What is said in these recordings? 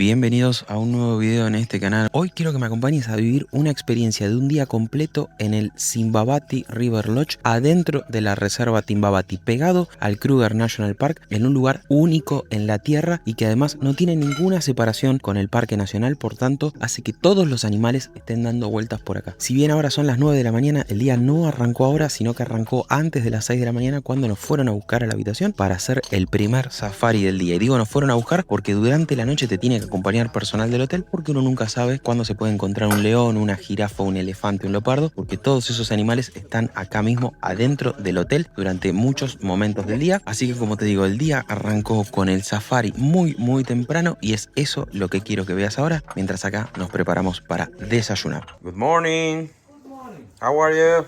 Bienvenidos a un nuevo video en este canal. Hoy quiero que me acompañes a vivir una experiencia de un día completo en el Timbavati River Lodge, adentro de la reserva Timbavati, pegado al Kruger National Park, en un lugar único en la tierra y que además no tiene ninguna separación con el Parque Nacional, por tanto hace que todos los animales estén dando vueltas por acá. Si bien ahora son las 9 de la mañana, el día no arrancó ahora, sino que arrancó antes de las 6 de la mañana, cuando nos fueron a buscar a la habitación para hacer el primer safari del día. Y digo nos fueron a buscar porque durante la noche te tiene que acompañar personal del hotel, porque uno nunca sabe cuándo se puede encontrar un león, una jirafa, un elefante, un leopardo, porque todos esos animales están acá mismo adentro del hotel durante muchos momentos del día. Así que, como te digo, el día arrancó con el safari muy temprano y es eso lo que quiero que veas ahora, mientras acá nos preparamos para desayunar. Good morning. Good morning. How are you?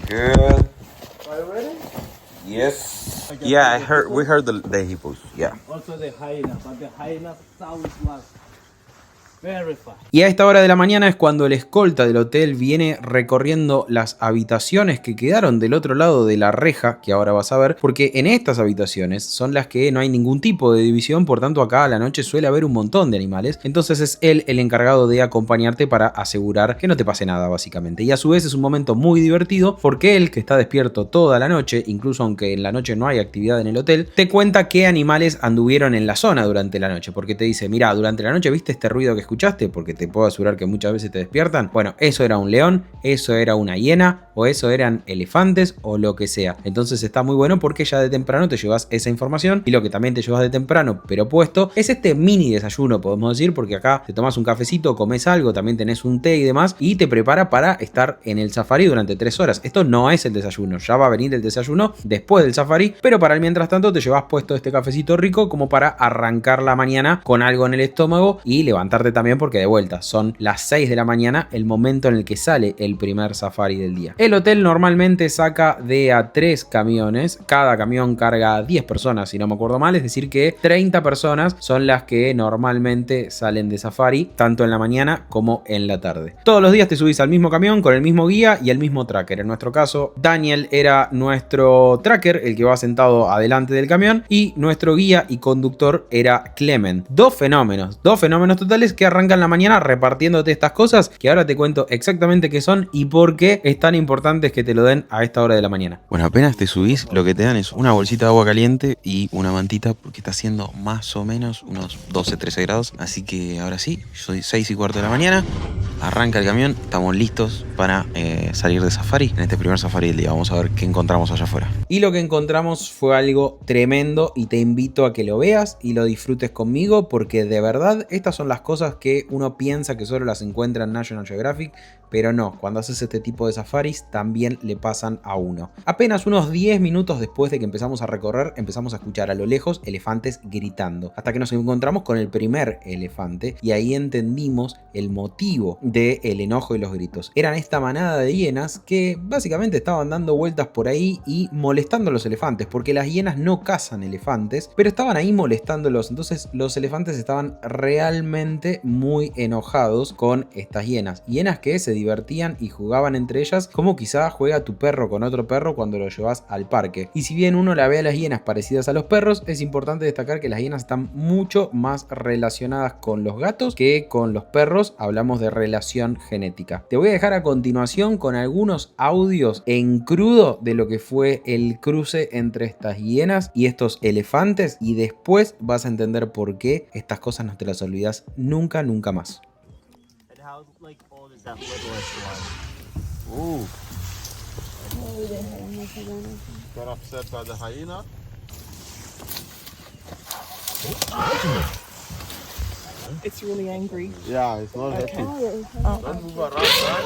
Good. Are you ready? Yes. Yeah, we heard the hippos. Yeah. Also the hyena, but the hyena sounds like very fast. Y a esta hora de la mañana es cuando el escolta del hotel viene recorriendo las habitaciones que quedaron del otro lado de la reja, que ahora vas a ver, porque en estas habitaciones son las que no hay ningún tipo de división, por tanto acá a la noche suele haber un montón de animales, entonces es él el encargado de acompañarte para asegurar que no te pase nada básicamente. Y a su vez es un momento muy divertido porque él, que está despierto toda la noche, incluso aunque en la noche no hay actividad en el hotel, te cuenta qué animales anduvieron en la zona durante la noche, porque te dice, mira, durante la noche viste este ruido que escuchaste, porque te puedo asegurar que muchas veces te despiertan. Bueno, eso era un león, eso era una hiena, o eso eran elefantes, o lo que sea. Entonces está muy bueno porque ya de temprano te llevas esa información, y lo que también te llevas de temprano, pero puesto, es este mini desayuno, podemos decir, porque acá te tomas un cafecito, comes algo, también tenés un té y demás, y te prepara para estar en el safari durante 3 horas. Esto no es el desayuno, ya va a venir el desayuno después del safari, pero para el mientras tanto te llevas puesto este cafecito rico como para arrancar la mañana con algo en el estómago y levantarte también, porque de vuelta son las 6 de la mañana, el momento en el que sale el primer safari del día. El hotel normalmente saca de a 3 camiones, cada camión carga a 10 personas si no me acuerdo mal, es decir que 30 personas son las que normalmente salen de safari, tanto en la mañana como en la tarde. Todos los días te subís al mismo camión con el mismo guía y el mismo tracker. En nuestro caso, Daniel era nuestro tracker, el que va sentado adelante del camión, y nuestro guía y conductor era Clement. Dos fenómenos totales que arrancan la mañana repartiéndote estas cosas, que ahora te cuento exactamente qué son y por qué es tan importante que te lo den a esta hora de la mañana. Bueno, apenas te subís, lo que te dan es una bolsita de agua caliente y una mantita, porque está haciendo más o menos unos 12-13 grados. Así que ahora sí, soy 6:15 de la mañana, arranca el camión, estamos listos para salir de safari, en este primer safari del día. Vamos a ver qué encontramos allá afuera. Y lo que encontramos fue algo tremendo y te invito a que lo veas y lo disfrutes conmigo, porque de verdad estas son las cosas que uno piensa que solo las encuentra en National Geographic, pero no, cuando haces este tipo de safaris también le pasan a uno. Apenas unos 10 minutos después de que empezamos a recorrer, empezamos a escuchar a lo lejos elefantes gritando, hasta que nos encontramos con el primer elefante y ahí entendimos el motivo del enojo y los gritos. Eran esta manada de hienas que básicamente estaban dando vueltas por ahí y molestando a los elefantes, porque las hienas no cazan elefantes, pero estaban ahí molestándolos. Entonces los elefantes estaban realmente muy enojados con estas hienas que se divertían y jugaban entre ellas como quizá juega tu perro con otro perro cuando lo llevas al parque. Y si bien uno la ve a las hienas parecidas a los perros, es importante destacar que las hienas están mucho más relacionadas con los gatos que con los perros. Hablamos de relación genética. Te voy a dejar a continuación con algunos audios en crudo de lo que fue el cruce entre estas hienas y estos elefantes, y después vas a entender por qué estas cosas no te las olvidas nunca más. How like old is that littlest one? Ooh. Got upset by the hyena? It's really angry. Yeah, it's not Okay. happy. Oh, Don't move around, right?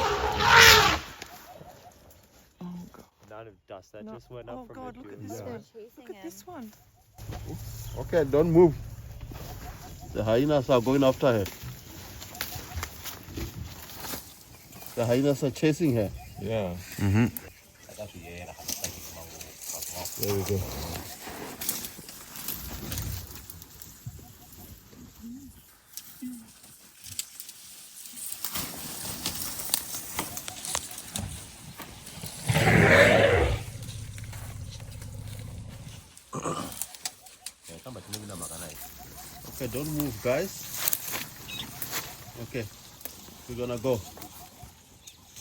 oh God. Amount of dust that No. just went up Oh from God, the look at goose. this Yeah. one. Look at this one. Okay, don't move. The hyenas are going after her. The hyenas are chasing her. Yeah. There we go. Okay, don't move, guys. Okay, we're gonna go.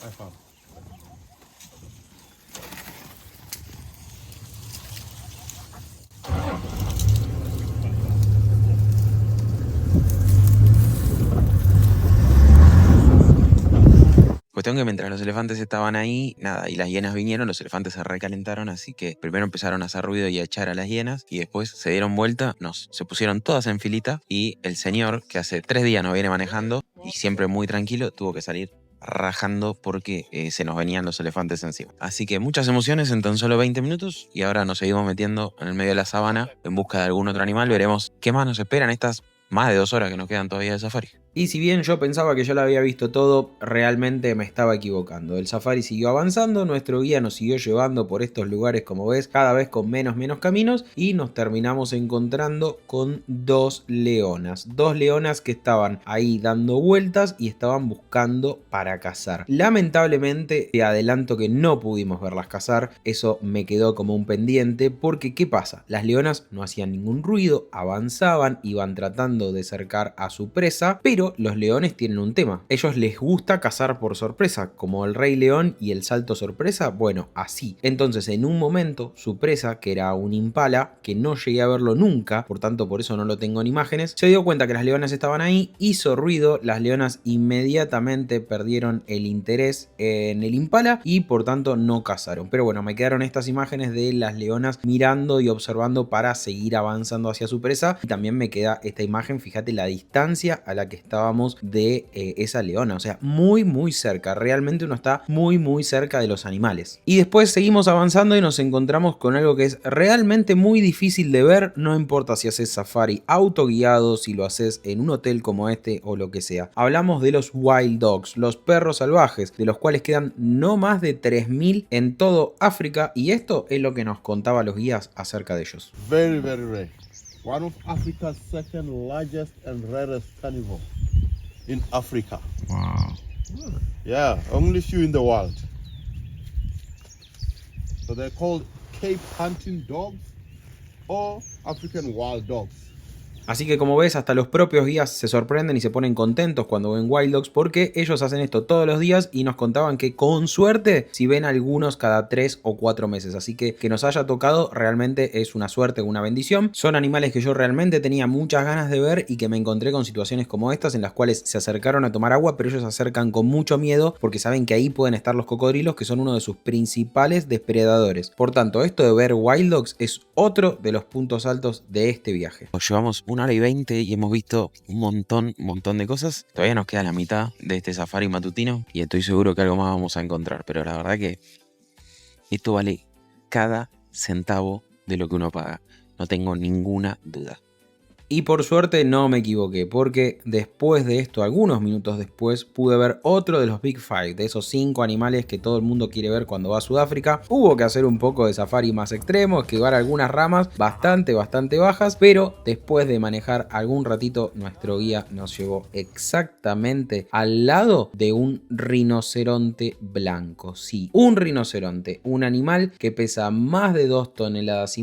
I found. Cuestión que mientras los elefantes estaban ahí, nada, y las hienas vinieron, los elefantes se recalentaron, así que primero empezaron a hacer ruido y a echar a las hienas, y después se dieron vuelta, se pusieron todas en filita, y el señor, que hace 3 días no viene manejando, y siempre muy tranquilo, tuvo que salir rajando porque se nos venían los elefantes encima. Así que muchas emociones en tan solo 20 minutos, y ahora nos seguimos metiendo en el medio de la sabana en busca de algún otro animal. Veremos qué más nos esperan estas más de 2 horas que nos quedan todavía de safari. Y si bien yo pensaba que ya lo había visto todo, realmente me estaba equivocando. El safari siguió avanzando, nuestro guía nos siguió llevando por estos lugares, como ves, cada vez con menos caminos, y nos terminamos encontrando con 2 leonas. 2 leonas que estaban ahí dando vueltas y estaban buscando para cazar. Lamentablemente, te adelanto que no pudimos verlas cazar, eso me quedó como un pendiente, porque ¿qué pasa? Las leonas no hacían ningún ruido, avanzaban, iban tratando de acercar a su presa, pero los leones tienen un tema. Ellos les gusta cazar por sorpresa, como el Rey León y el salto sorpresa, bueno, así. Entonces, en un momento, su presa, que era un impala, que no llegué a verlo nunca, por tanto por eso no lo tengo en imágenes, se dio cuenta que las leonas estaban ahí, hizo ruido, las leonas inmediatamente perdieron el interés en el impala y por tanto no cazaron. Pero bueno, me quedaron estas imágenes de las leonas mirando y observando para seguir avanzando hacia su presa, y también me queda esta imagen, fíjate la distancia a la que estábamos de esa leona, o sea, muy cerca, realmente uno está muy cerca de los animales. Y después seguimos avanzando y nos encontramos con algo que es realmente muy difícil de ver, no importa si haces safari autoguiado, si lo haces en un hotel como este o lo que sea. Hablamos de los wild dogs, los perros salvajes, de los cuales quedan no más de 3000 en todo África, y esto es lo que nos contaba los guías acerca de ellos. Very, very rare. One of Africa's second largest and rarest carnivore in Africa. Wow. Yeah, only few in the world. So they're called Cape hunting dogs or African wild dogs. Así que como ves, hasta los propios guías se sorprenden y se ponen contentos cuando ven wild dogs, porque ellos hacen esto todos los días y nos contaban que con suerte si ven algunos cada 3 o 4 meses. Así que nos haya tocado realmente es una suerte, una bendición. Son animales que yo realmente tenía muchas ganas de ver y que me encontré con situaciones como estas en las cuales se acercaron a tomar agua, pero ellos se acercan con mucho miedo porque saben que ahí pueden estar los cocodrilos, que son uno de sus principales depredadores. Por tanto, esto de ver wild dogs es otro de los puntos altos de este viaje. Llevamos 1 hora y 20 y hemos visto un montón de cosas. Todavía nos queda la mitad de este safari matutino y estoy seguro que algo más vamos a encontrar, pero la verdad que esto vale cada centavo de lo que uno paga, no tengo ninguna duda. Y por suerte no me equivoqué, porque después de esto, algunos minutos después, pude ver otro de los Big Five, de esos 5 animales que todo el mundo quiere ver cuando va a Sudáfrica. Hubo que hacer un poco de safari más extremo, esquivar algunas ramas bastante bajas, pero después de manejar algún ratito, nuestro guía nos llevó exactamente al lado de un rinoceronte blanco. Sí, un rinoceronte, un animal que pesa más de 2,5 toneladas,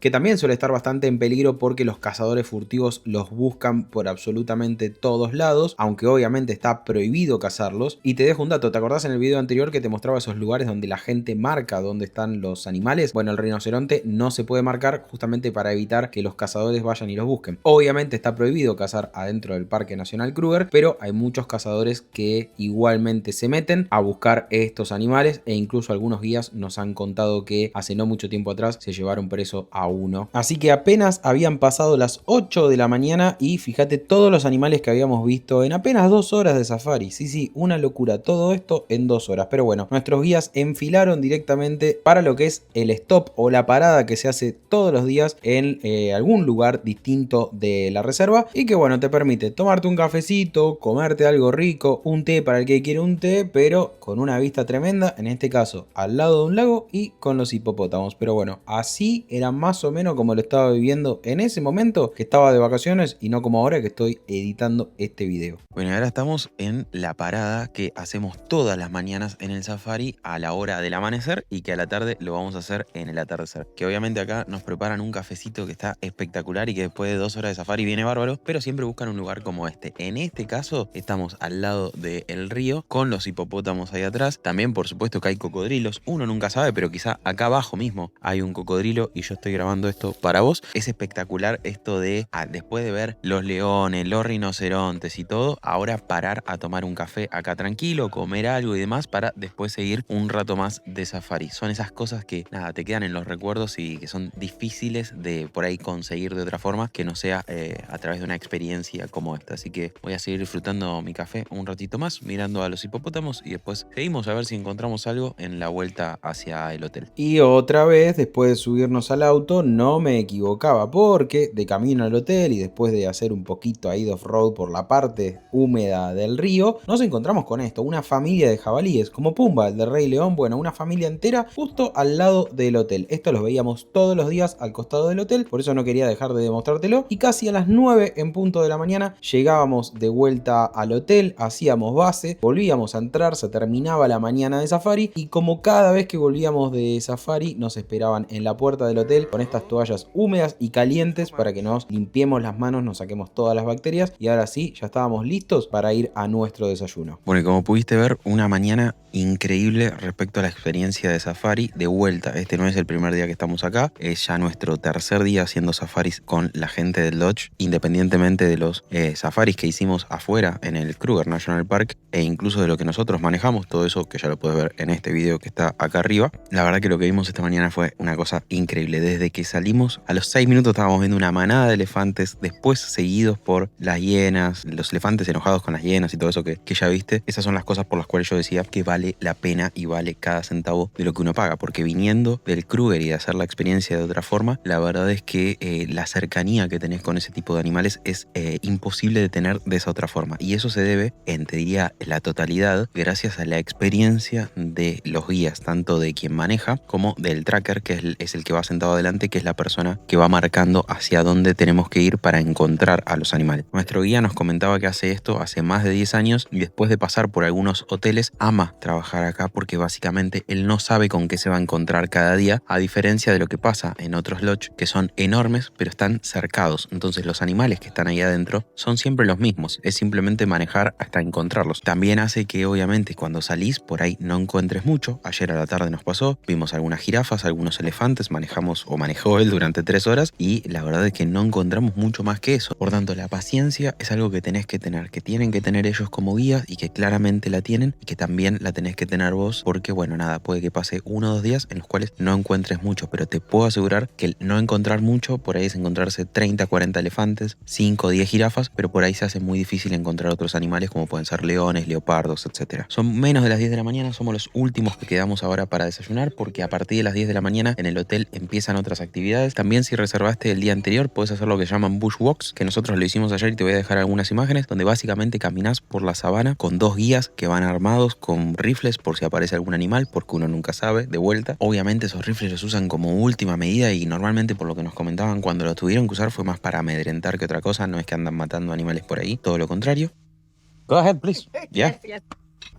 que también suele estar bastante en peligro porque los cazadores furtivos los buscan por absolutamente todos lados, aunque obviamente está prohibido cazarlos. Y te dejo un dato, ¿te acordás en el video anterior que te mostraba esos lugares donde la gente marca dónde están los animales? Bueno, el rinoceronte no se puede marcar justamente para evitar que los cazadores vayan y los busquen. Obviamente está prohibido cazar adentro del Parque Nacional Kruger, pero hay muchos cazadores que igualmente se meten a buscar estos animales, e incluso algunos guías nos han contado que hace no mucho tiempo atrás se llevaron preso a uno. Así que apenas habían pasado las 8 de la mañana y fíjate todos los animales que habíamos visto en apenas 2 horas de safari. Sí, una locura, todo esto en 2 horas. Pero bueno, nuestros guías enfilaron directamente para lo que es el stop o la parada que se hace todos los días en algún lugar distinto de la reserva, y que bueno, te permite tomarte un cafecito, comerte algo rico, un té para el que quiere un té, pero con una vista tremenda, en este caso al lado de un lago y con los hipopótamos. Pero bueno, así era más o menos como lo estaba viviendo en ese momento que estaba estaba de vacaciones y no como ahora que estoy editando este video. Bueno, ahora estamos en la parada que hacemos todas las mañanas en el safari a la hora del amanecer y que a la tarde lo vamos a hacer en el atardecer. Que obviamente acá nos preparan un cafecito que está espectacular y que después de 2 horas de safari viene bárbaro, pero siempre buscan un lugar como este. En este caso estamos al lado del río con los hipopótamos ahí atrás. También por supuesto que hay cocodrilos. Uno nunca sabe, pero quizá acá abajo mismo hay un cocodrilo y yo estoy grabando esto para vos. Es espectacular esto de, después de ver los leones, los rinocerontes y todo, ahora parar a tomar un café acá tranquilo, comer algo y demás para después seguir un rato más de safari. Son esas cosas que nada, te quedan en los recuerdos y que son difíciles de por ahí conseguir de otra forma que no sea a través de una experiencia como esta. Así que voy a seguir disfrutando mi café un ratito más, mirando a los hipopótamos y después seguimos a ver si encontramos algo en la vuelta hacia el hotel. Y otra vez, después de subirnos al auto, no me equivocaba porque de camino al hotel y después de hacer un poquito ahí de off-road por la parte húmeda del río, nos encontramos con esto, una familia de jabalíes, como Pumba, el de Rey León, bueno, una familia entera justo al lado del hotel. Esto los veíamos todos los días al costado del hotel, por eso no quería dejar de demostrártelo. Y casi a las 9 en punto de la mañana llegábamos de vuelta al hotel, hacíamos base, volvíamos a entrar, se terminaba la mañana de safari y como cada vez que volvíamos de safari nos esperaban en la puerta del hotel con estas toallas húmedas y calientes para que nos limpiemos las manos, nos saquemos todas las bacterias y ahora sí, ya estábamos listos para ir a nuestro desayuno. Bueno, y como pudiste ver, una mañana increíble respecto a la experiencia de safari de vuelta. Este no es el primer día que estamos acá, es ya nuestro tercer día haciendo safaris con la gente del Lodge, independientemente de los safaris que hicimos afuera en el Kruger National Park e incluso de lo que nosotros manejamos, todo eso que ya lo puedes ver en este video que está acá arriba. La verdad que lo que vimos esta mañana fue una cosa increíble. Desde que salimos, a los 6 minutos estábamos viendo una manada de elefantes, después seguidos por las hienas, los elefantes enojados con las hienas y todo eso que ya viste. Esas son las cosas por las cuales yo decía que vale la pena y vale cada centavo de lo que uno paga, porque viniendo del Kruger y de hacer la experiencia de otra forma, la verdad es que la cercanía que tenés con ese tipo de animales es imposible de tener de esa otra forma, y eso se debe, te diría, la totalidad, gracias a la experiencia de los guías, tanto de quien maneja como del tracker, que es el que va sentado adelante, que es la persona que va marcando hacia dónde tenemos que ir para encontrar a los animales. Nuestro guía nos comentaba que hace esto hace más de 10 años y después de pasar por algunos hoteles ama trabajar acá porque básicamente él no sabe con qué se va a encontrar cada día, a diferencia de lo que pasa en otros lodge que son enormes pero están cercados. Entonces los animales que están ahí adentro son siempre los mismos, es simplemente manejar hasta encontrarlos. También hace que obviamente cuando salís por ahí no encuentres mucho. Ayer a la tarde nos pasó, vimos algunas jirafas, algunos elefantes, manejó él durante 3 horas y la verdad es que no encontramos mucho más que eso. Por tanto, la paciencia es algo que tenés que tener, que tienen que tener ellos como guías y que claramente la tienen y que también la tenés que tener vos, porque bueno, nada, puede que pase 1 o 2 días en los cuales no encuentres mucho, pero te puedo asegurar que el no encontrar mucho, por ahí es encontrarse 30, 40 elefantes, 5 o 10 jirafas, pero por ahí se hace muy difícil encontrar otros animales como pueden ser leones, leopardos, etc. Son menos de las 10 de la mañana, somos los últimos que quedamos ahora para desayunar, porque a partir de las 10 de la mañana en el hotel empiezan otras actividades. También si reservaste el día anterior, puedes hacer lo que llaman bushwalks, que nosotros lo hicimos ayer y te voy a dejar algunas imágenes, donde básicamente caminás por la sabana con 2 guías que van armados con rifles por si aparece algún animal, porque uno nunca sabe, de vuelta. Obviamente esos rifles los usan como última medida y normalmente, por lo que nos comentaban, cuando lo tuvieron que usar fue más para amedrentar que otra cosa, no es que andan matando animales por ahí, todo lo contrario. Go ahead, please. Yeah.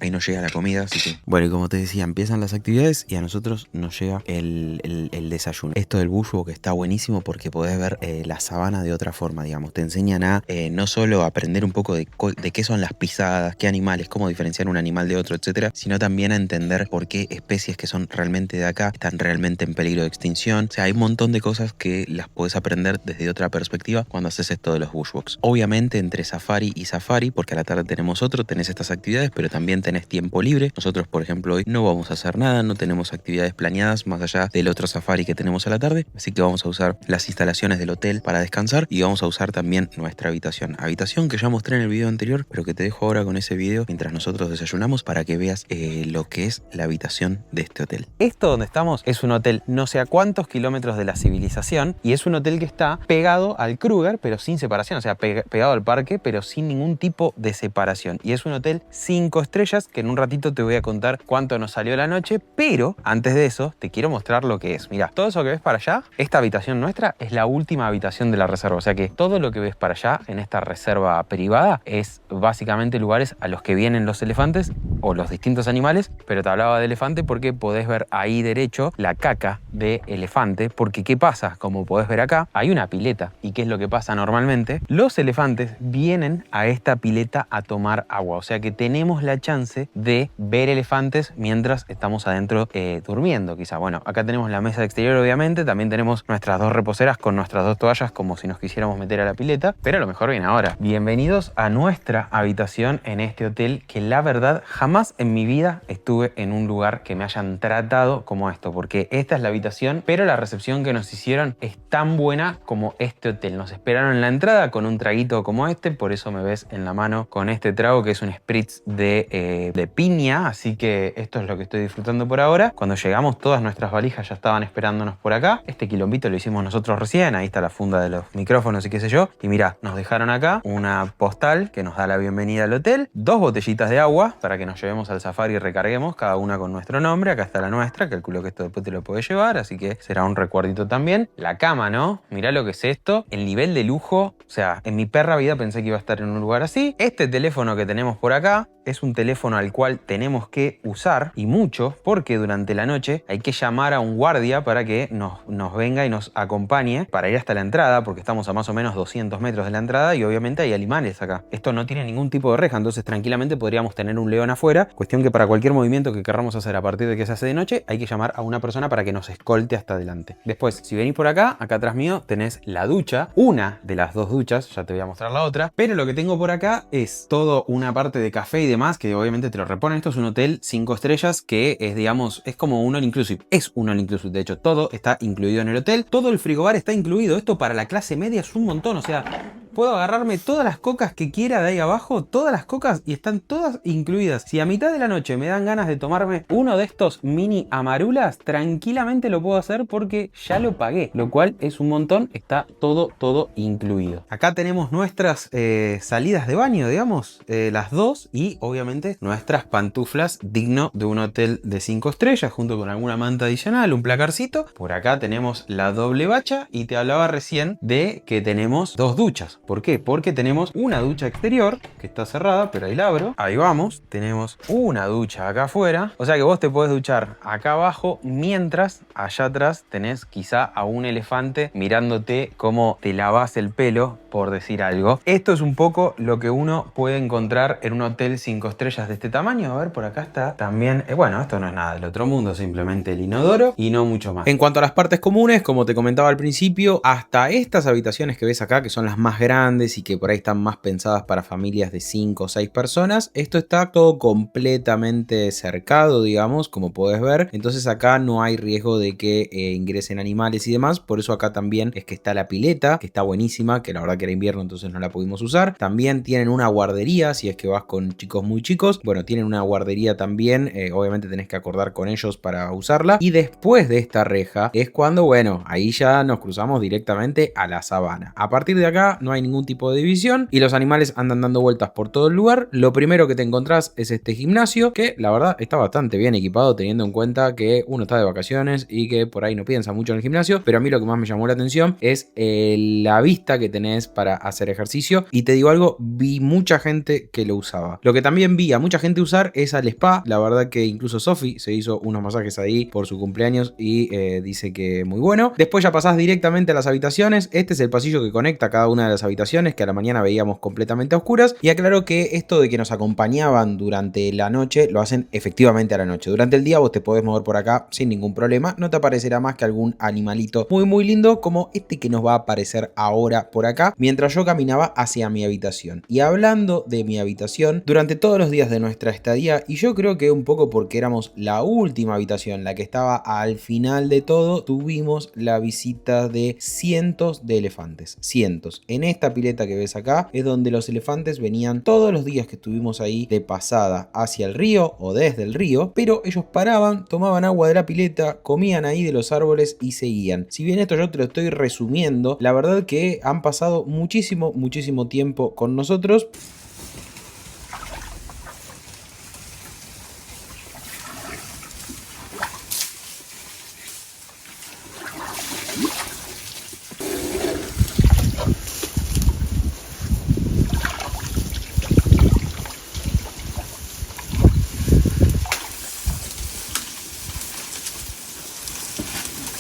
Ahí nos llega la comida, así que... Bueno, y como te decía, empiezan las actividades y a nosotros nos llega el desayuno. Esto del bushwalk está buenísimo porque podés ver la sabana de otra forma, digamos. Te enseñan a no solo aprender un poco de qué son las pisadas, qué animales, cómo diferenciar un animal de otro, etcétera, sino también a entender por qué especies que son realmente de acá están realmente en peligro de extinción. O sea, hay un montón de cosas que las podés aprender desde otra perspectiva cuando haces esto de los bushwalks. Obviamente, entre safari y safari, porque a la tarde tenemos otro, tenés estas actividades, pero también tenés tiempo libre. Nosotros, por ejemplo, hoy no vamos a hacer nada, no tenemos actividades planeadas más allá del otro safari que tenemos a la tarde, así que vamos a usar las instalaciones del hotel para descansar y vamos a usar también nuestra habitación que ya mostré en el video anterior, pero que te dejo ahora con ese video mientras nosotros desayunamos para que veas lo que es la habitación de este hotel. Esto donde estamos es un hotel no sé a cuántos kilómetros de la civilización y es un hotel que está pegado al Kruger, pero sin separación, o sea, pegado al parque, pero sin ningún tipo de separación, y es un hotel 5 estrellas estrellas, que en un ratito te voy a contar cuánto nos salió la noche, pero antes de eso te quiero mostrar lo que es. Mira, todo eso que ves para allá, esta habitación nuestra es la última habitación de la reserva, o sea que todo lo que ves para allá en esta reserva privada es básicamente lugares a los que vienen los elefantes o los distintos animales, pero te hablaba de elefante porque podés ver ahí derecho la caca de elefante, porque ¿qué pasa? Como podés ver acá, hay una pileta. ¿Y qué es lo que pasa normalmente? Los elefantes vienen a esta pileta a tomar agua, o sea que tenemos la chance de ver elefantes mientras estamos adentro durmiendo quizá. Bueno, acá tenemos la mesa exterior obviamente, también tenemos nuestras 2 reposeras con nuestras 2 toallas como si nos quisiéramos meter a la pileta, pero lo mejor viene ahora. Bienvenidos a nuestra habitación en este hotel, que la verdad jamás en mi vida estuve en un lugar que me hayan tratado como esto, porque esta es la habitación, pero la recepción que nos hicieron es tan buena como este hotel. Nos esperaron en la entrada con un traguito como este, por eso me ves en la mano con este trago que es un spritz de piña, así que esto es lo que estoy disfrutando por ahora. Cuando llegamos todas nuestras valijas ya estaban esperándonos por acá. Este quilombito lo hicimos nosotros recién, ahí está la funda de los micrófonos y qué sé yo. Y mirá, nos dejaron acá una postal que nos da la bienvenida al hotel, 2 botellitas de agua para que nos llevemos al safari y recarguemos, cada una con nuestro nombre. Acá está la nuestra, calculo que esto después te lo podés llevar, así que será un recuerdito también. La cama, ¿no? Mirá lo que es esto, el nivel de lujo, o sea, en mi perra vida pensé que iba a estar en un lugar así. Este teléfono que tenemos por acá es un teléfono al cual tenemos que usar, y mucho, porque durante la noche hay que llamar a un guardia para que nos venga y nos acompañe para ir hasta la entrada, porque estamos a más o menos 200 metros de la entrada y obviamente hay animales acá. Esto no tiene ningún tipo de reja, entonces tranquilamente podríamos tener un león afuera, cuestión que para cualquier movimiento que querramos hacer a partir de que se hace de noche hay que llamar a una persona para que nos escolte hasta adelante. Después, si venís por acá atrás mío tenés la ducha, una de las 2 duchas, ya te voy a mostrar la otra, pero lo que tengo por acá es todo una parte de café y demás que obviamente te lo reponen. Esto es un hotel 5 estrellas que es, digamos, es como un all inclusive, es un all inclusive, de hecho todo está incluido en el hotel, todo el frigobar está incluido. Esto para la clase media es un montón, o sea, puedo agarrarme todas las cocas que quiera de ahí abajo, todas las cocas, y están todas incluidas. Si a mitad de la noche me dan ganas de tomarme uno de estos mini amarulas, tranquilamente lo puedo hacer porque ya lo pagué, lo cual es un montón. Está todo incluido. Acá tenemos nuestras salidas de baño, digamos, las 2, y obviamente nuestras pantuflas digno de un hotel de 5 estrellas, junto con alguna manta adicional, un placarcito. Por acá tenemos la doble bacha, y te hablaba recién de que tenemos 2 duchas. ¿Por qué? Porque tenemos una ducha exterior que está cerrada, pero ahí la abro. Ahí vamos. Tenemos una ducha acá afuera. O sea que vos te podés duchar acá abajo mientras allá atrás tenés quizá a un elefante mirándote cómo te lavas el pelo, por decir algo. Esto es un poco lo que uno puede encontrar en un hotel 5 estrellas de este tamaño. A ver, por acá está también. Bueno, esto no es nada del otro mundo, simplemente el inodoro y no mucho más. En cuanto a las partes comunes, como te comentaba al principio, hasta estas habitaciones que ves acá, que son las más grandes y que por ahí están más pensadas para familias de 5 o 6 personas, esto está todo completamente cercado, digamos, como podés ver. Entonces acá no hay riesgo de que ingresen animales y demás. Por eso acá también es que está la pileta, que está buenísima, que la verdad que era invierno, entonces no la pudimos usar. También tienen una guardería, si es que vas con chicos muy chicos. Bueno, tienen una guardería también, obviamente tenés que acordar con ellos para usarla. Y después de esta reja es cuando, bueno, ahí ya nos cruzamos directamente a la sabana. A partir de acá no hay ningún tipo de división y los animales andan dando vueltas por todo el lugar. Lo primero que te encontrás es este gimnasio, que la verdad está bastante bien equipado, teniendo en cuenta que uno está de vacaciones y que por ahí no piensa mucho en el gimnasio. Pero a mí lo que más me llamó la atención es la vista que tenés para hacer ejercicio. Y te digo algo, vi mucha gente que lo usaba. Lo que también vi a mucha gente usar es al spa. La verdad que incluso Sofi se hizo unos masajes ahí por su cumpleaños y dice que muy bueno. Después ya pasás directamente a las habitaciones. Este es el pasillo que conecta cada una de las habitaciones, que a la mañana veíamos completamente a oscuras. Y aclaro que esto de que nos acompañaban durante la noche lo hacen efectivamente a la noche. Durante el día vos te podés mover por acá sin ningún problema. No te aparecerá más que algún animalito muy lindo, como este que nos va a aparecer ahora por acá, mientras yo caminaba hacia mi habitación. Y hablando de mi habitación, durante todos los días de nuestra estadía, y yo creo que un poco porque éramos la última habitación, la que estaba al final de todo, tuvimos la visita de cientos de elefantes. Cientos. En esta pileta que ves acá es donde los elefantes venían todos los días que estuvimos ahí de pasada hacia el río o desde el río, pero ellos paraban, tomaban agua de la pileta, comían ahí de los árboles y seguían. Si bien esto yo te lo estoy resumiendo, la verdad que han pasado muchísimo tiempo con nosotros.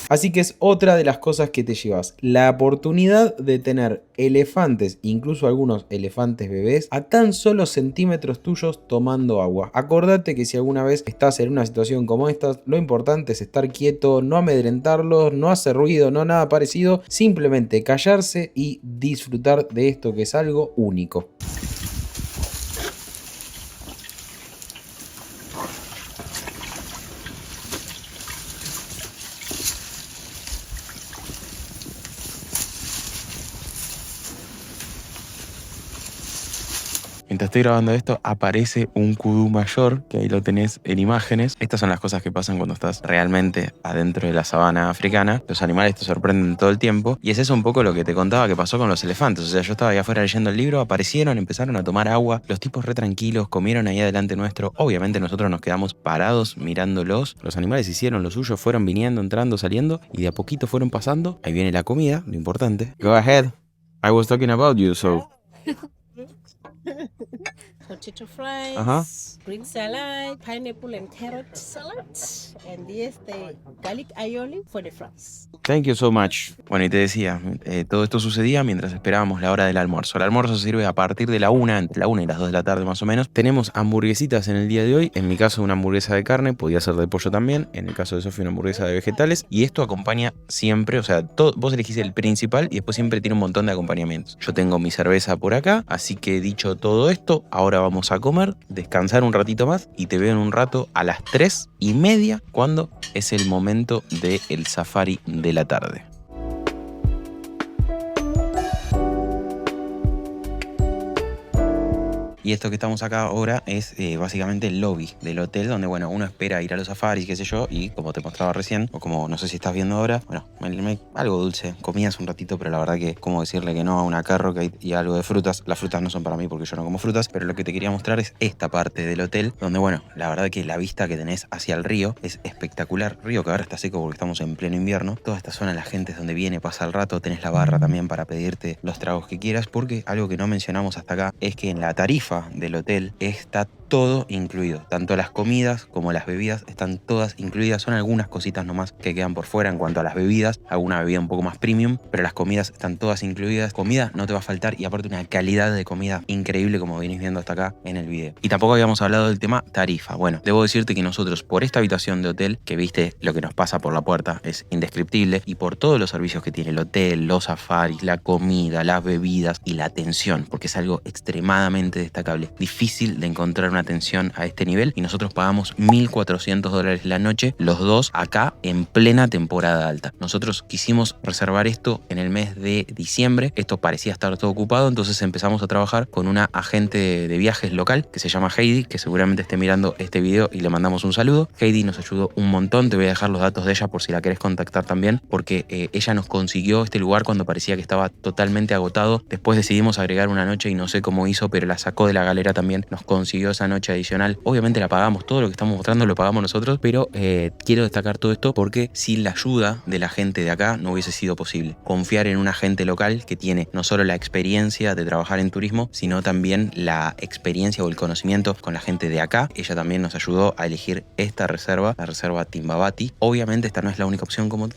Así que es otra de las cosas que te llevas, la oportunidad de tener elefantes, incluso algunos elefantes bebés, a tan solo centímetros tuyos tomando agua. Acordate que si alguna vez estás en una situación como esta, lo importante es estar quieto, no amedrentarlos, no hacer ruido, no nada parecido, simplemente callarse y disfrutar de esto que es algo único. Mientras estoy grabando esto, aparece un kudú mayor, que ahí lo tenés en imágenes. Estas son las cosas que pasan cuando estás realmente adentro de la sabana africana. Los animales te sorprenden todo el tiempo. Y es eso un poco lo que te contaba que pasó con los elefantes. O sea, yo estaba ahí afuera leyendo el libro, aparecieron, empezaron a tomar agua. Los tipos re tranquilos, comieron ahí adelante nuestro. Obviamente nosotros nos quedamos parados mirándolos. Los animales hicieron lo suyo, fueron viniendo, entrando, saliendo. Y de a poquito fueron pasando. Ahí viene la comida, lo importante. Go ahead. I was talking about you, so... Potato fries, Ajá. green salad, pineapple and carrot salad, and yes, the garlic aioli for the fries. Thank you so much. Bueno, y te decía, todo esto sucedía mientras esperábamos la hora del almuerzo. El almuerzo se sirve a partir de la 1, entre la 1 y las 2 de la tarde más o menos. Tenemos hamburguesitas en el día de hoy. En mi caso, una hamburguesa de carne, podía ser de pollo también. En el caso de Sofía, una hamburguesa de vegetales. Y esto acompaña siempre, o sea, vos elegís el principal y después siempre tiene un montón de acompañamientos. Yo tengo mi cerveza por acá, así que dicho todo esto, ahora vamos a comer, descansar un ratito más y te veo en un rato a las 3:30 cuando es el momento del safari de la tarde. Y esto que estamos acá ahora es básicamente el lobby del hotel donde, bueno, uno espera ir a los safaris, qué sé yo, y como te mostraba recién, o como no sé si estás viendo ahora, bueno, algo dulce, comías un ratito, pero la verdad que, como decirle que no a una carro y algo de frutas. Las frutas no son para mí porque yo no como frutas, pero lo que te quería mostrar es esta parte del hotel, donde, bueno, la verdad que la vista que tenés hacia el río es espectacular. Río que ahora está seco porque estamos en pleno invierno. Toda esta zona la gente es donde viene, pasa el rato, tenés la barra también para pedirte los tragos que quieras, porque algo que no mencionamos hasta acá es que en la tarifa del hotel está todo incluido, tanto las comidas como las bebidas están todas incluidas. Son algunas cositas nomás que quedan por fuera en cuanto a las bebidas, alguna bebida un poco más premium, pero las comidas están todas incluidas. Comida no te va a faltar y aparte una calidad de comida increíble como venís viendo hasta acá en el video. Y tampoco habíamos hablado del tema tarifa. Bueno, debo decirte que nosotros por esta habitación de hotel, que viste lo que nos pasa por la puerta es indescriptible, y por todos los servicios que tiene el hotel, los safaris, la comida, las bebidas y la atención, porque es algo extremadamente destacable, difícil de encontrar una atención a este nivel, y nosotros pagamos $1.400 la noche, los dos acá en plena temporada alta. Nosotros quisimos reservar esto en el mes de diciembre, esto parecía estar todo ocupado, entonces empezamos a trabajar con una agente de viajes local que se llama Heidi, que seguramente esté mirando este video y le mandamos un saludo. Heidi nos ayudó un montón, te voy a dejar los datos de ella por si la querés contactar también, porque ella nos consiguió este lugar cuando parecía que estaba totalmente agotado. Después decidimos agregar una noche y no sé cómo hizo, pero la sacó de la galera también, nos consiguió esa noche adicional. Obviamente la pagamos, todo lo que estamos mostrando lo pagamos nosotros, pero quiero destacar todo esto porque sin la ayuda de la gente de acá no hubiese sido posible. Confiar en un agente local que tiene no solo la experiencia de trabajar en turismo, sino también la experiencia o el conocimiento con la gente de acá. Ella también nos ayudó a elegir esta reserva, la reserva Timbavati. Obviamente esta no es la única opción, como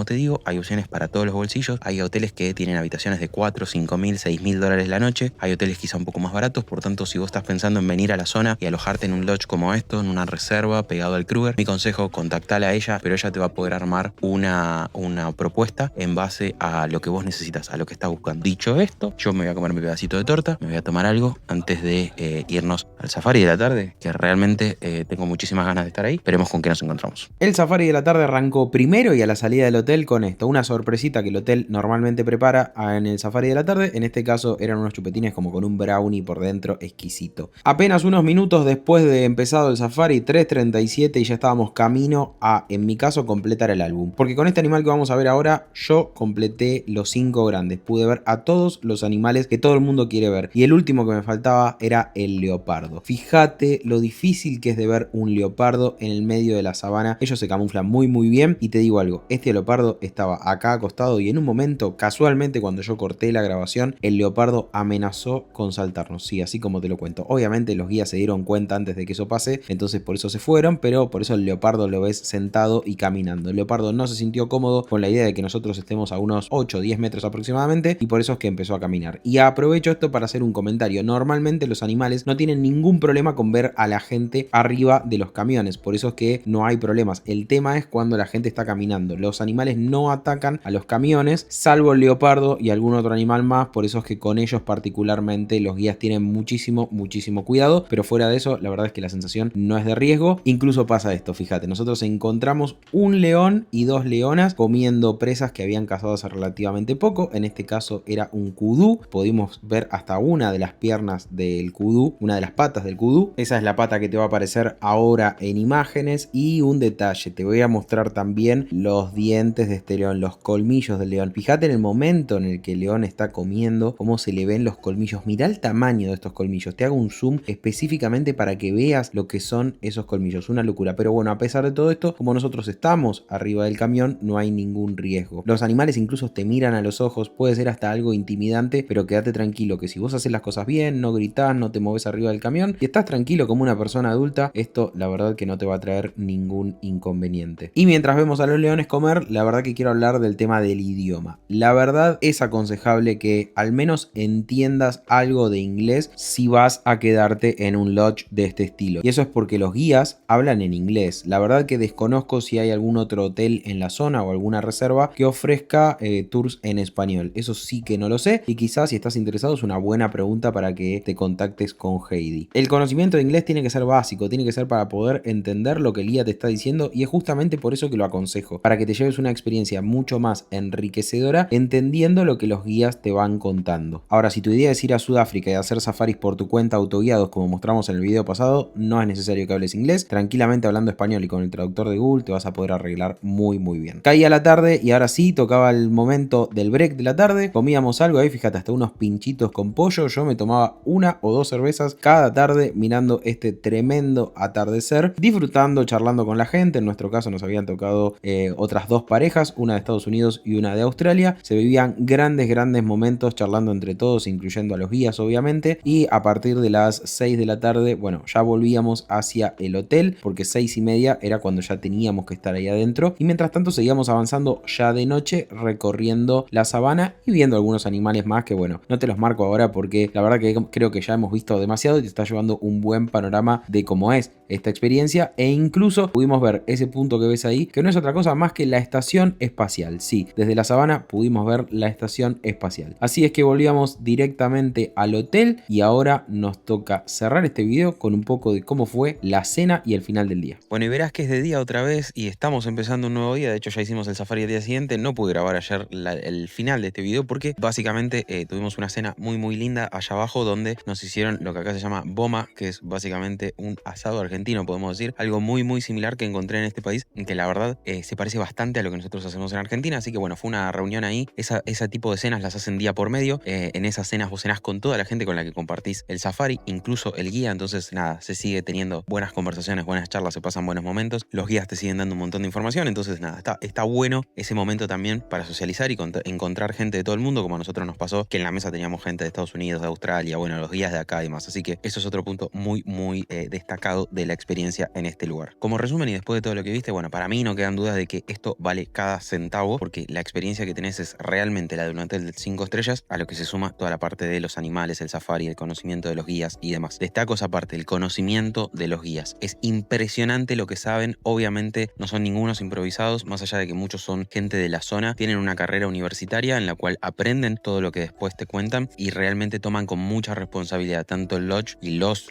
te digo, hay opciones para todos los bolsillos. Hay hoteles que tienen habitaciones de $4, $5.000, $6.000 la noche. Hay hoteles quizá un poco más baratos, por tanto, si vos estás pensando en venir a la zona y alojarte en un lodge como esto, en una reserva pegado al Kruger, mi consejo, contactala a ella, pero ella te va a poder armar una propuesta en base a lo que vos necesitas, a lo que estás buscando. Dicho esto, yo me voy a comer mi pedacito de torta, me voy a tomar algo antes de irnos al safari de la tarde, que realmente tengo muchísimas ganas de estar ahí. Veremos con qué nos encontramos. El safari de la tarde arrancó primero y a la salida del hotel con esto, una sorpresita que el hotel normalmente prepara en el safari de la tarde. En este caso eran unos chupetines como con un brownie por dentro exquisito. Apenas unos minutos después de empezado el safari, 3:37, y ya estábamos camino a, en mi caso, completar el álbum. Porque con este animal que vamos a ver ahora, yo completé los 5 grandes. Pude ver a todos los animales que todo el mundo quiere ver. Y el último que me faltaba era el leopardo. Fíjate lo difícil que es de ver un leopardo en el medio de la sabana. Ellos se camuflan muy bien. Y te digo algo, este leopardo estaba acá acostado y en un momento, casualmente cuando yo corté la grabación, el leopardo amenazó con saltarnos. Sí, así como te lo cuento. Obviamente los guías se dieron cuenta antes de que eso pase, entonces por eso se fueron, pero por eso el leopardo lo ves sentado y caminando. El leopardo no se sintió cómodo con la idea de que nosotros estemos a unos 8 o 10 metros aproximadamente y por eso es que empezó a caminar. Y aprovecho esto para hacer un comentario. Normalmente los animales no tienen ningún problema con ver a la gente arriba de los camiones, por eso es que no hay problemas. El tema es cuando la gente está caminando. Los animales no atacan a los camiones, salvo el leopardo y algún otro animal más, por eso es que con ellos particularmente los guías tienen muchísimo cuidado, pero fuera de eso la verdad es que la sensación no es de riesgo. Incluso pasa esto, fíjate, nosotros encontramos un león y 2 leonas comiendo presas que habían cazado hace relativamente poco. En este caso era un kudú, pudimos ver hasta una de las piernas del kudú, una de las patas del kudú. Esa es la pata que te va a aparecer ahora en imágenes. Y un detalle, te voy a mostrar también los dientes de este león, los colmillos del león. Fíjate en el momento en el que el león está comiendo, cómo se le ven los colmillos. Mirá el tamaño de estos colmillos, te hago un zoom específicamente para que veas lo que son esos colmillos, una locura. Pero bueno, a pesar de todo esto, como nosotros estamos arriba del camión, no hay ningún riesgo. Los animales incluso te miran a los ojos, puede ser hasta algo intimidante, pero quédate tranquilo que si vos haces las cosas bien, no gritás, no te moves arriba del camión y estás tranquilo como una persona adulta, esto la verdad que no te va a traer ningún inconveniente. Y mientras vemos a los leones comer, la verdad que quiero hablar del tema del idioma. La verdad es aconsejable que al menos entiendas algo de inglés si vas a quedarte en un lodge de este estilo. Y eso es porque los guías hablan en inglés. La verdad que desconozco si hay algún otro hotel en la zona o alguna reserva que ofrezca tours en español. Eso sí que no lo sé y quizás si estás interesado es una buena pregunta para que te contactes con Heidi. El conocimiento de inglés tiene que ser básico, tiene que ser para poder entender lo que el guía te está diciendo y es justamente por eso que lo aconsejo, para que te lleves una experiencia mucho más enriquecedora entendiendo lo que los guías te van contando. Ahora, si tu idea es ir a Sudáfrica y hacer safaris por tu cuenta autoguiados como mostramos en el video pasado, no es necesario que hables inglés, tranquilamente hablando español y con el traductor de Google te vas a poder arreglar muy bien. Caía la tarde y ahora sí tocaba el momento del break de la tarde, comíamos algo ahí, fíjate, hasta unos pinchitos con pollo. Yo me tomaba 1 o 2 cervezas cada tarde mirando este tremendo atardecer, disfrutando, charlando con la gente. En nuestro caso nos habían tocado otras 2 parejas, una de Estados Unidos y una de Australia. Se vivían grandes momentos charlando entre todos, incluyendo a los guías obviamente, y a partir de las 6 de la tarde, bueno, ya volvíamos hacia el hotel porque 6:30 era cuando ya teníamos que estar ahí adentro y mientras tanto seguíamos avanzando ya de noche recorriendo la sabana y viendo algunos animales más que bueno, no te los marco ahora porque la verdad que creo que ya hemos visto demasiado y te está llevando un buen panorama de cómo es esta experiencia e incluso pudimos ver ese punto que ves ahí que no es otra cosa más que la estación espacial. Sí, desde la sabana pudimos ver la estación espacial. Así es que volvíamos directamente al hotel y ahora nos toca cerrar este video con un poco de cómo fue la cena y el final del día. Bueno, y verás que es de día otra vez y estamos empezando un nuevo día. De hecho ya hicimos el safari el día siguiente. No pude grabar ayer el final de este video porque básicamente tuvimos una cena muy linda allá abajo donde nos hicieron lo que acá se llama boma, que es básicamente un asado argentino, podemos decir. Algo muy similar que encontré en este país, que la verdad se parece bastante a lo que nosotros hacemos en Argentina. Así que bueno, fue una reunión ahí. Ese tipo de cenas las hacen día por medio. En esas cenas vos cenás con toda la gente con la que compartís el safari, incluso el guía. Entonces nada, se sigue teniendo buenas conversaciones, buenas charlas, se pasan buenos momentos. Los guías te siguen dando un montón de información. Entonces nada, está bueno ese momento también para socializar y encontrar gente de todo el mundo, como a nosotros nos pasó, que en la mesa teníamos gente de Estados Unidos, de Australia, bueno, los guías de acá y más. Así que eso es otro punto muy destacado de la experiencia en este lugar. Como resumen y después de todo lo que viste, bueno, para mí no quedan dudas de que esto vale cada centavo, porque la experiencia que tenés es realmente la de un hotel de 5 estrellas, a lo que se suma toda la parte de los animales, el safari, el conocimiento de los guías y demás. Destaco esa parte, el conocimiento de los guías. Es impresionante lo que saben. Obviamente no son ningunos improvisados, más allá de que muchos son gente de la zona, tienen una carrera universitaria en la cual aprenden todo lo que después te cuentan y realmente toman con mucha responsabilidad tanto el lodge y los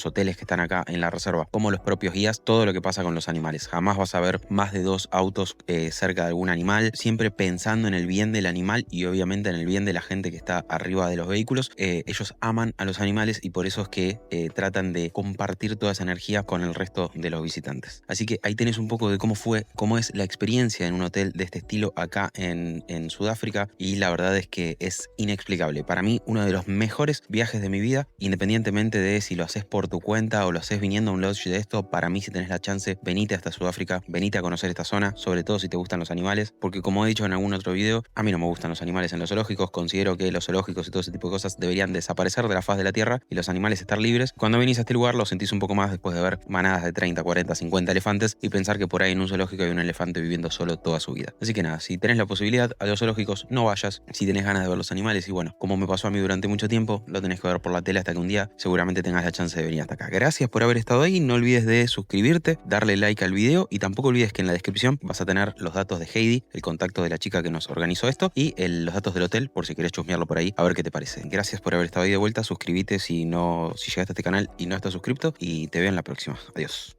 hoteles que están acá en la reserva, como los propios guías, todo lo que pasa con los animales. Jamás vas a ver más de 2 autos cerca de algún animal, siempre pensando en el bien del animal y obviamente en el bien de la gente que está arriba de los vehículos. Ellos aman a los animales y por eso es que tratan de compartir toda esa energía con el resto de los visitantes. Así que ahí tenés un poco de cómo es la experiencia en un hotel de este estilo acá en Sudáfrica, y la verdad es que es inexplicable. Para mí, uno de los mejores viajes de mi vida, independientemente de si lo haces por tu cuenta o lo haces viniendo a un lodge de esto. Para mí, si tenés la chance, venite hasta Sudáfrica, venite a conocer esta zona, sobre todo si te gustan los animales, porque como he dicho en algún otro video, a mí no me gustan los animales en los zoológicos. Considero que los zoológicos y todo ese tipo de cosas deberían desaparecer de la faz de la tierra y los animales estar libres. Cuando venís a este lugar lo sentís un poco más después de ver manadas de 30, 40, 50 elefantes y pensar que por ahí en un zoológico hay un elefante viviendo solo toda su vida. Así que nada, si tenés la posibilidad a los zoológicos, no vayas. Si tenés ganas de ver los animales y bueno, como me pasó a mí durante mucho tiempo, lo tenés que ver por la tele hasta que un día seguramente tengas la chance de venir hasta acá. Gracias por haber estado ahí, no olvides de suscribirte, darle like al video y tampoco olvides que en la descripción vas a tener los datos de Heidi, el contacto de la chica que nos organizó esto y los datos del hotel por si querés chusmearlo por ahí a ver qué te parece. Gracias por haber estado ahí de vuelta, suscríbete si llegaste a este canal y no estás suscripto y te veo en la próxima. Adiós.